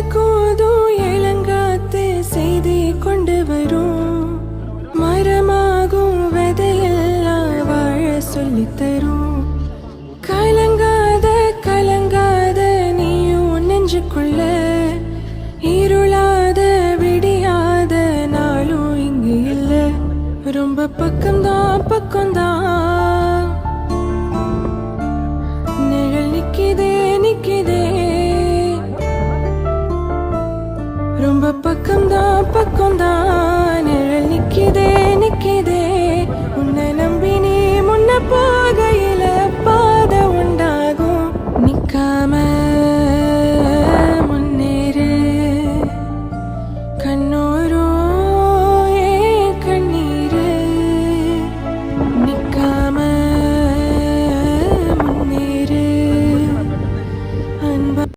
கூதும் இளங்காத்து செய்தி கொண்டு வரும். மரமாகும் விதையெல்லாம் வாழ சொல்லித் தரும். கலங்காத கலங்காத நீயும் நெஞ்சுக்குள்ள, இருளாத விடியாத நாளும் இங்கு இல்ல. ரொம்ப பக்கம்தான் பக்கம்தான் நிழல் நிக்கிதே நிக்கிதே. ரொம்ப பக்கம்தான் பக்கம்தான்